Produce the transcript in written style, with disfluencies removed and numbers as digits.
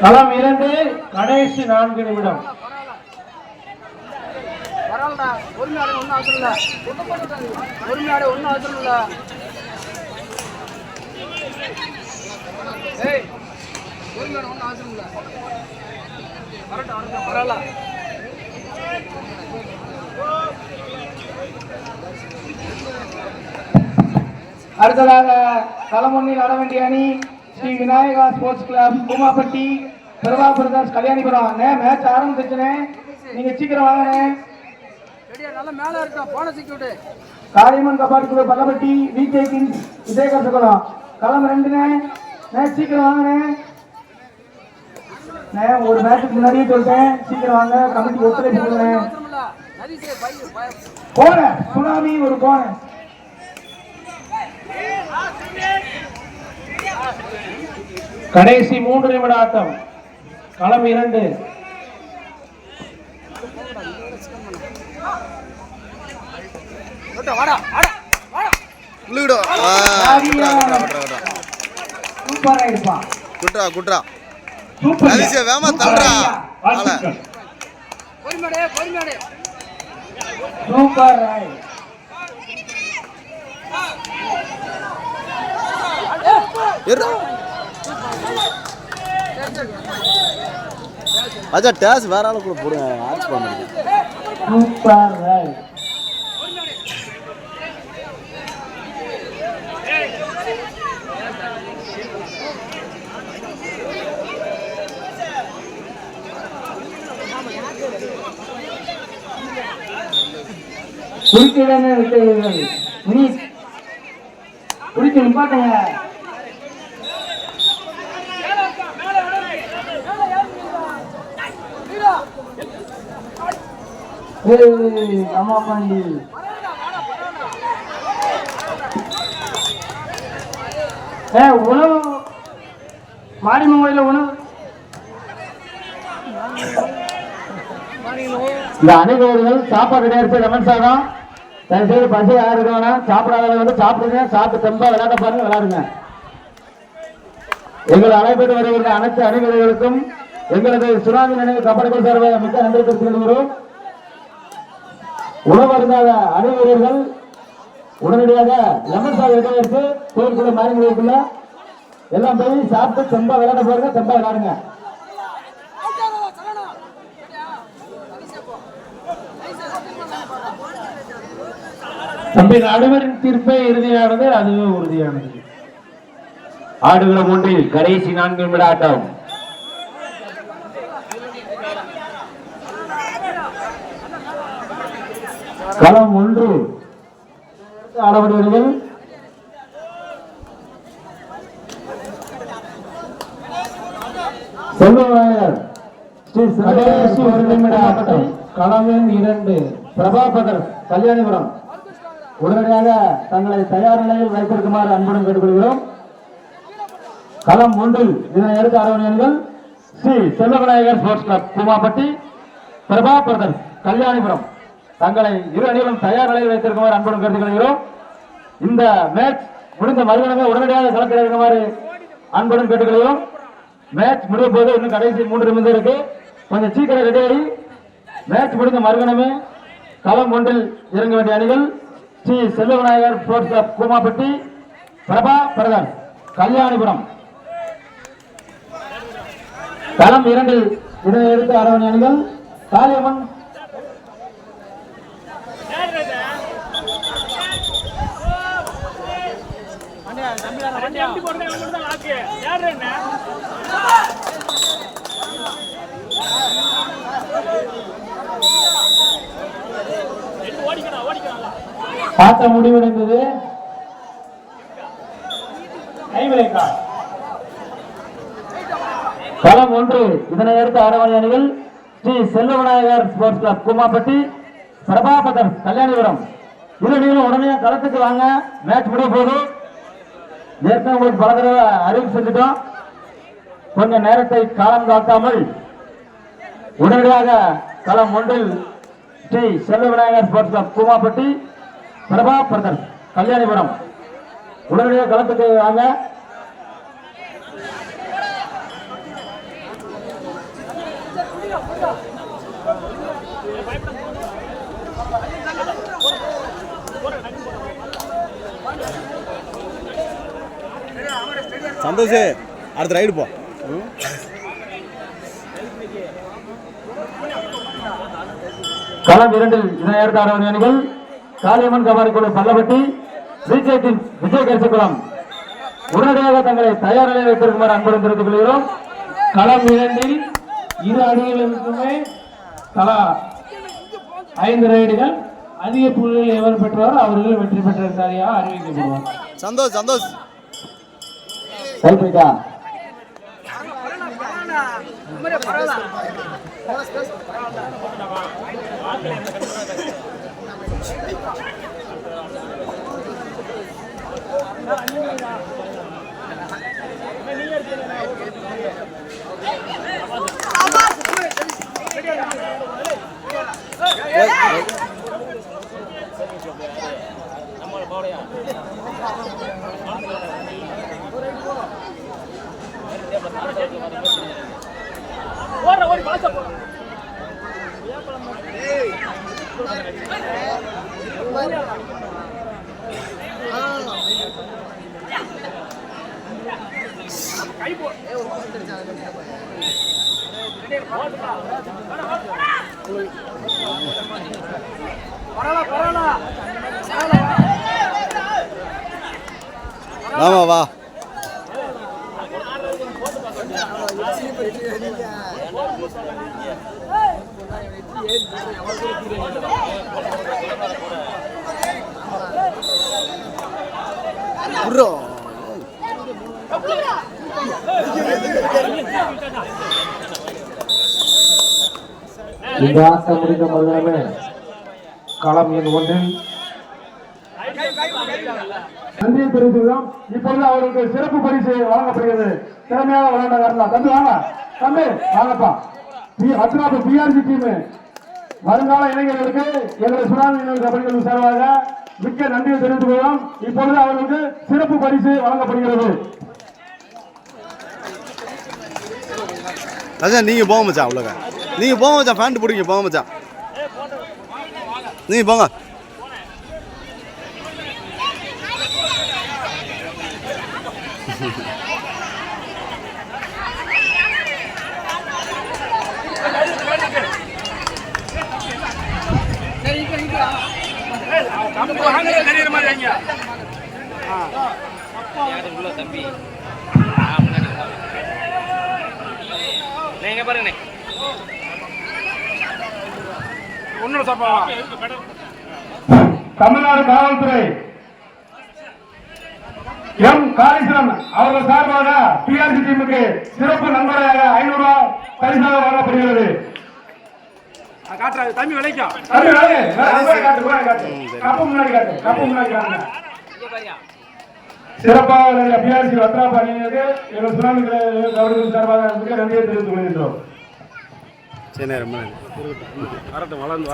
களம் 2 கடைசி 4 நிமிடம். அடுத்ததாக களம் 1 ஆட வேண்டிய அணி Sri Vinayaka sports club Koomapatti Prabha brothers Kalyanipuram. Match ஆரம்பிச்சுனே, நீங்க சீக்கிரம் வாங்கண்ணே. காரியமன் கபாடி குழு பல்லப்பட்டி விகே கிங்ஸ் விஜயகர் குளம். களம் 2ண்ணே, மேட்ச் சீக்கிரம் வாங்கண்ணே. ஒரு மேட்சுக்கு முன்னாடியே சொல்லிட்டேன், சீக்கிரம் வாங்க. கமிட்டி ஒத்துழைப்பு கொடுங்க. போன சுனாமி ஒரு போன. கடைசி 3 நிமிட ஆட்டம். களம் 2. சூப்பரா இருப்பான். குட்ரா குட்ரா அலிசியா வேமா தள்ளுடா. Super right. அச்சா டேஸ் வேற ஆளு கூட போடுங்க. ஆர்ச் பண்ண முடியும். Super right. குறுக்கிடமே விட்டீர்கள். குறுக்கி நிப்பாட்டுங்க. அம்மா பாண்டி உணவு மாடிமங்கையில் உணவு இந்த அனைவர்கள் சாப்பாடு கிடையாது. லெமன் சாதம் தயவுசெய்து பசி யாரு இருக்கா சாப்பிடாத வந்து சாப்பிடுங்க. சாப்பிட்டு தெம்பா விளையாட பாருங்க, விளையாடுங்க. எங்களை அழைப்பட்டு வருகிற அனைத்து அணிவர்களுக்கும் எங்களது சுனாமி நினைவு கபடி சார்பாக மிக்க நன்றி தெரிவித்துக் கொள்கிறோம். உணவு இருந்தாத அணி வீரர்கள் உடனடியாக லெமன் சாதம் எடுத்து கோயிலுக்குள்ள மாறிக்குள்ள எல்லாம் போய் சாப்பிட்டு தெம்பா விளையாட பாருங்க, தெம்பா விளையாடுங்க. தம்பி நடுவரின் தீர்ப்பே இறுதியானது, அதுவே உறுதியானது. ஆடுகளம் 1 கடைசி 4 நிமிட ஆட்டம். களம் 1 ஆடவர்கள் செல்வராயர் கடைசி 1 நிமிட ஆட்டம். களம் 2 பிரபா பிரதர்ஸ் கல்யாணிபுரம். உடனடியாக தங்களை தயார் நிலையில் வைத்திருக்குமாறு அன்புடன் கேட்டுக்கொள்கிறோம். களம் 1 இதனை எடுத்து ஆடவர்கள் Sri Selvavinayagar sports club Koomapatti Prabha brothers Kalyanipuram. தங்களை இரு அணிகளும் தயார் நிலையில் வைத்திருக்குமாறு அன்புடன் கேட்டுக்கொள்கிறோம். இந்த மேட்ச் முடிந்த மறுகணமே உடனடியாக களத்தில் இருக்குமாறு அன்புடன் கேட்டுக்கொள்கிறோம். மேட்ச் முடிய போது இன்னும் கடைசி 3 நிமிடம் இருக்கு. கொஞ்சம் சீக்கிரம் ரெடியாகி மேட்ச் முடிந்த மறுகணமே களம் 1 இறங்க வேண்டிய அணிகள் Sri Selvavinayagar sports club Koomapatti Prabha brothers Kalyanipuram. களம் 2 இதனை எடுத்து ஆட வேண்டிய அணிகள் காளியம்மன் ஆட்டம் முடிவடைந்தது. களம் 1 இதனை எடுத்து ஆடவணி அணிகள் Sri Selvavinayagar sports club Koomapatti Prabha brothers Kalyanipuram. இரு உடனே களத்துக்கு வாங்க, மேட்ச் முடிய போதும். ஏற்கனவே உங்களுக்கு பல தடவை அறிவிப்பு செஞ்சுட்டோம். கொஞ்சம் நேரத்தை காலம் காக்காமல் உடனடியாக களம் 1 Sri Selvavinayagar sports club Koomapatti Prabha brothers Kalyanipuram. உடனடியாக களத்துக்கு வாங்க. சந்தோஷ் அடுத்த ரைடு போ. களம் 2 இணையர்தாரர் அணிகள் காளியம்மன் கபாடி குழு பல்லப்பட்டி விஜய் கரிசக்குளம் உடனடியாக தங்களை தயார் நிலையில் வைத்திருக்குமாறு அன்புடன் தெரிவித்துக் கொள்கிறோம். களம் 2 இரு அணிகளுக்குமே தலா 5 ரைடுகள். அதிக புள்ளிகள் எவர் பெற்றவாரோ அவர்கள் வெற்றி பெற்றிருக்காரியாக அறிவிக்கப்படுவார். சந்தோஷ் கைப்பிடிக்கா வாமா வா. ப்ரோ இந்த ஆட்டம் முடிந்த மறுநாளே களம் எண் 1 நன்றியை தெரிவித்துள்ளோம். இப்பொழுது அவர்களுக்கு சிறப்பு பரிசு வழங்கப்படுகிறது. திறமையாக விளையாண்ட வரலாம். தம்பி வாங்க, தம்பி வாங்கப்பா. அத்ராப்பு பிஆர்சி டீம் வருங்கால இளைஞர்களுக்கு எங்கள் சுனாமி கபடி சார்பாக மிக்க நன்றியை தெரிவித்துக் கொள்வோம். இப்பொழுது அவர்களுக்கு சிறப்பு பரிசு வழங்கப்படுகிறது. அதான் நீங்க போங்க மச்சான். அவ்வளோக்கா நீங்க போங்க மச்சான். ஃபேண்ட் பிடிங்க போங்க மச்சான். நீங்க போங்க. தமிழ்நாடு காவல்துறை எம் காளீஸ்வரன் அவர்கள் சார்பாக பிஆர்சி டீமுக்கு சிறப்பு நன்கொடையாக 500 ரூபாய் பரிசாக வழங்கப்படுகிறது. தம்பி விளைக்கும் சிறப்பாக பிஆர்சி வத்ராப் அணியினருக்கு எங்கள் சுனாமி கபடி சார்பாக நன்றியை தெரிவித்துக் கொள்கின்றோம். சரி ரொம்ப நன்றி.